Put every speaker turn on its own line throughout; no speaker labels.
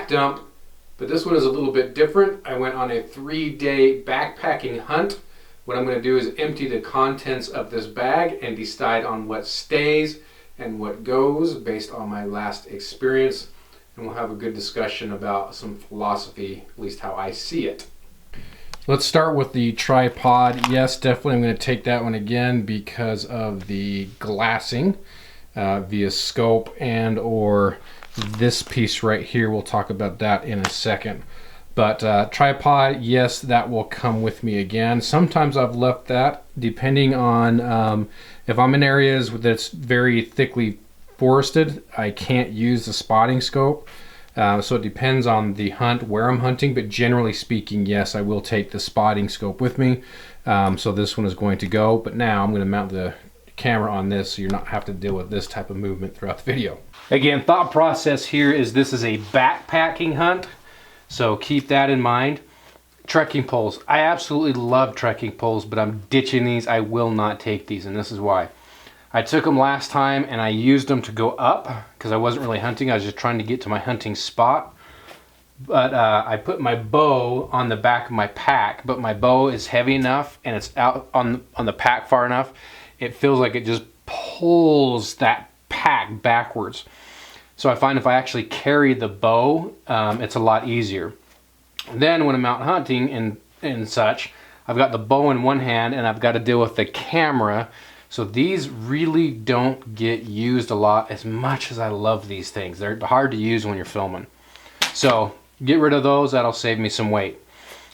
pack dump, but this one is a little bit different. I went on a 3-day backpacking hunt. What I'm going to do is empty the contents of this bag and decide on what stays and what goes based on my last experience. And we'll have a good discussion about some philosophy, at least how I see it. Let's start with the tripod. Yes, definitely I'm going to take that one again because of the glassing via scope and or this piece right here. We'll talk about that in a second. But tripod, yes, that will come with me again. Sometimes I've left that depending on if I'm in areas that's very thickly forested, I can't use the spotting scope. So it depends on the hunt, where I'm hunting, but generally speaking, yes, I will take the spotting scope with me. So this one is going to go, but now I'm going to mount the camera on this so you're not have to deal with this type of movement throughout the video. Again, thought process here is this is a backpacking hunt, so keep that in mind. Trekking poles. I absolutely love trekking poles, but I'm ditching these. I will not take these, and this is why. I took them last time and I used them to go up because I wasn't really hunting. I was just trying to get to my hunting spot. But I put my bow on the back of my pack, but my bow is heavy enough and it's out on the pack far enough. It feels like it just pulls that pack backwards. So I find if I actually carry the bow, it's a lot easier. Then when I'm out hunting and such, I've got the bow in one hand and I've got to deal with the camera. So these really don't get used a lot as much as I love these things. They're hard to use when you're filming. So get rid of those, that'll save me some weight.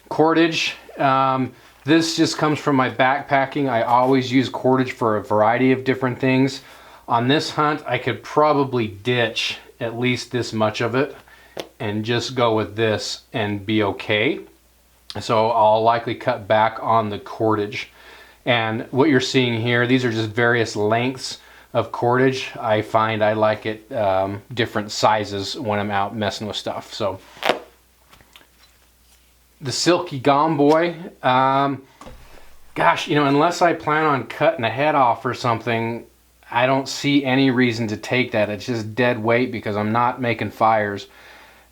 Cordage, this just comes from my backpacking. I always use cordage for a variety of different things. On this hunt, I could probably ditch at least this much of it and just go with this and be okay. So I'll likely cut back on the cordage. And what you're seeing here, these are just various lengths of cordage. I find I like it different sizes when I'm out messing with stuff. So the Silky Gomboy, gosh, you know, unless I plan on cutting a head off or something, I don't see any reason to take that. It's just dead weight because I'm not making fires.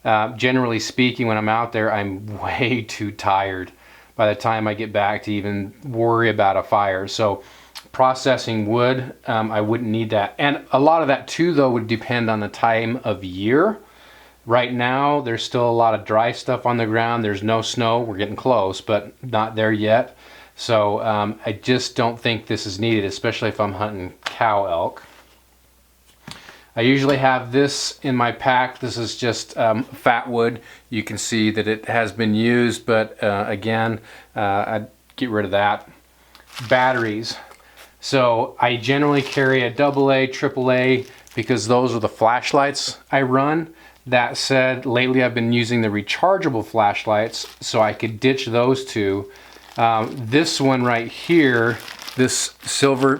Generally speaking, when I'm out there, I'm way too tired by the time I get back to even worry about a fire. So processing wood, I wouldn't need that. And a lot of that too, though, would depend on the time of year. Right now, there's still a lot of dry stuff on the ground. There's no snow. We're getting close, but not there yet. So I just don't think this is needed, especially if I'm hunting cow elk. I usually have this in my pack. This is just fat wood. You can see that it has been used, but again, I'd get rid of that. Batteries. So I generally carry a AA, AAA, because those are the flashlights I run. That said, lately I've been using the rechargeable flashlights, so I could ditch those two. This one right here, this silver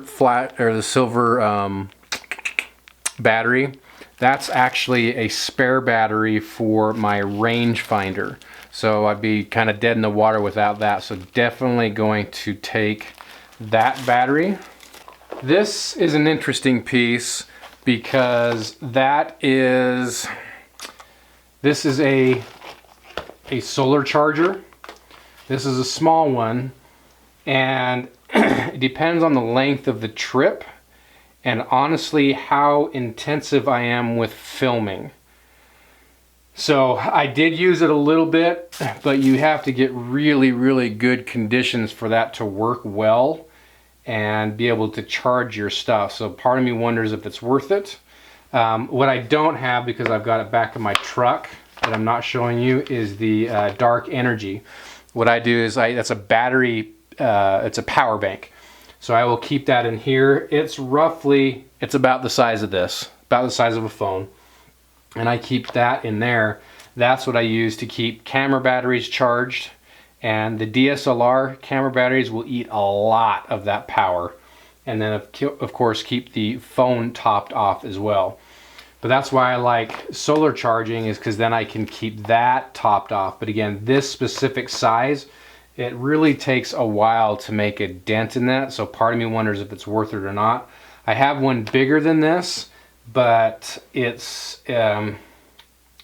battery, that's actually a spare battery for my rangefinder. So I'd be kind of dead in the water without that. So definitely going to take that battery. This is an interesting piece because this is a solar charger. This is a small one, and it depends on the length of the trip and honestly how intensive I am with filming. So I did use it a little bit, but you have to get really, really good conditions for that to work well and be able to charge your stuff. So part of me wonders if it's worth it. What I don't have, because I've got it back in my truck that I'm not showing you, is the dark energy. What I do is that's a battery, it's a power bank. So I will keep that in here. It's about the size of this, about the size of a phone. And I keep that in there. That's what I use to keep camera batteries charged. And the DSLR camera batteries will eat a lot of that power. And then of course keep the phone topped off as well. But that's why I like solar charging, is because then I can keep that topped off. But again, this specific size, it really takes a while to make a dent in that. So part of me wonders if it's worth it or not. I have one bigger than this, but it's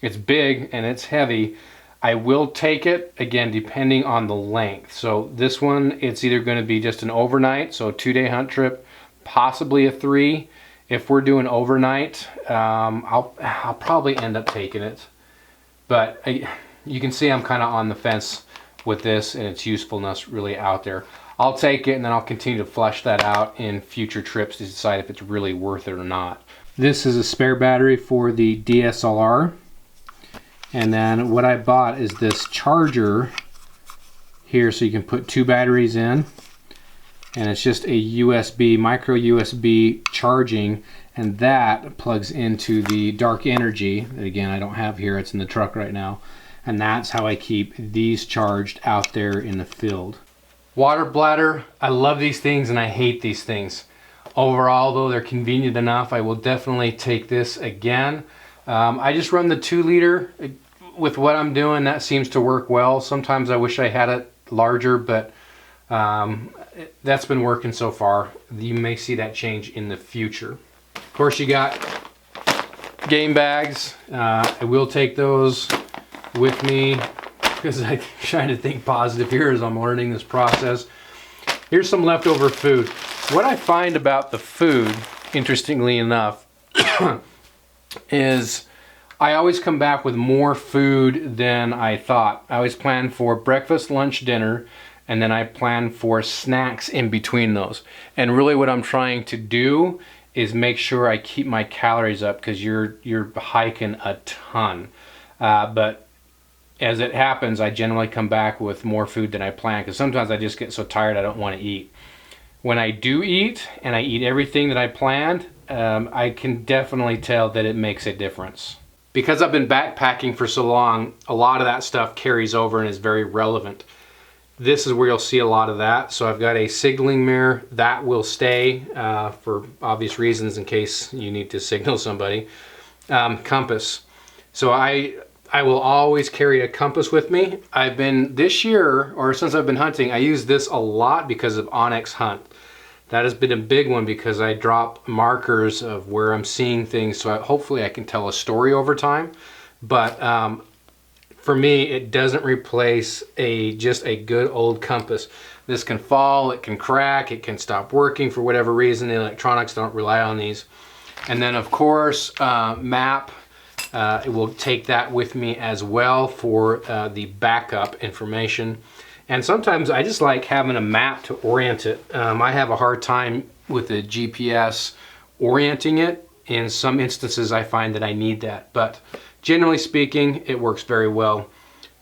It's big and it's heavy. I will take it, again, depending on the length. So this one, it's either going to be just an overnight, so a 2-day hunt trip, possibly a 3. If we're doing overnight, I'll probably end up taking it. But you can see I'm kind of on the fence with this and its usefulness really out there. I'll take it and then I'll continue to flesh that out in future trips to decide if it's really worth it or not. This is a spare battery for the DSLR. And then what I bought is this charger here, so you can put 2 batteries in. And it's just a USB, micro USB charging, and that plugs into the dark energy that, again, I don't have here, it's in the truck right now. And that's how I keep these charged out there in the field. Water bladder, I love these things and I hate these things. Overall though, they're convenient enough. I will definitely take this again. I just run the 2-liter. With what I'm doing, that seems to work well. Sometimes I wish I had it larger, but that's been working so far. You may see that change in the future. Of course, you got game bags. I will take those with me because I'm trying to think positive here as I'm learning this process. Here's some leftover food. What I find about the food, interestingly enough, is I always come back with more food than I thought. I always plan for breakfast, lunch, dinner, and then I plan for snacks in between those. And really what I'm trying to do is make sure I keep my calories up, because you're hiking a ton. But as it happens, I generally come back with more food than I planned, because sometimes I just get so tired I don't want to eat. When I do eat, and I eat everything that I planned, I can definitely tell that it makes a difference. Because I've been backpacking for so long, a lot of that stuff carries over and is very relevant. This is where you'll see a lot of that. So I've got a signaling mirror that will stay for obvious reasons in case you need to signal somebody. Compass. So I will always carry a compass with me. I've been, this year, or since I've been hunting, I use this a lot because of Onyx Hunt. That has been a big one because I drop markers of where I'm seeing things, so hopefully I can tell a story over time. But for me, it doesn't replace just a good old compass. This can fall, it can crack, it can stop working for whatever reason. The electronics don't rely on these. And then of course, map. It will take that with me as well for the backup information. And sometimes I just like having a map to orient it. I have a hard time with the GPS orienting it. In some instances I find that I need that, but generally speaking it works very well.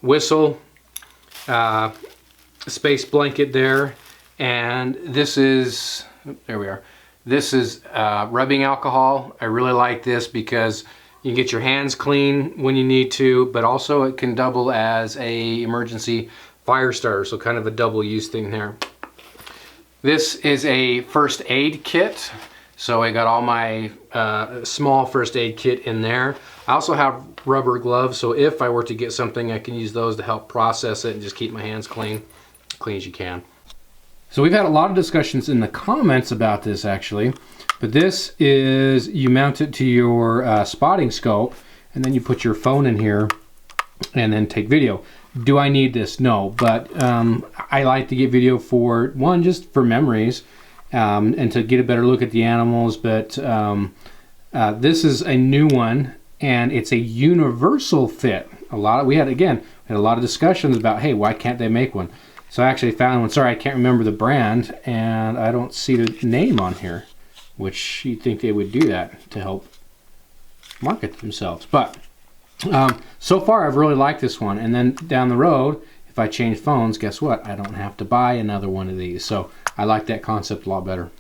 Whistle, space blanket there, and this is, there we are. This is rubbing alcohol. I really like this because you can get your hands clean when you need to, but also it can double as a emergency fire starter, so kind of a double use thing there. This is a first aid kit, so I got all my small first aid kit in there. I also have rubber gloves, so if I were to get something, I can use those to help process it and just keep my hands clean as you can. So we've had a lot of discussions in the comments about this actually, but this is, you mount it to your spotting scope, and then you put your phone in here and then take video. Do I need this? No, but I like to get video for, one, just for memories, and to get a better look at the animals, but this is a new one, and it's a universal fit. We had a lot of discussions about, hey, why can't they make one? So I actually found one. Sorry, I can't remember the brand, and I don't see the name on here, which you'd think they would do that to help market themselves. But so far I've really liked this one, and then down the road, if I change phones, guess what? I don't have to buy another one of these. So I like that concept a lot better.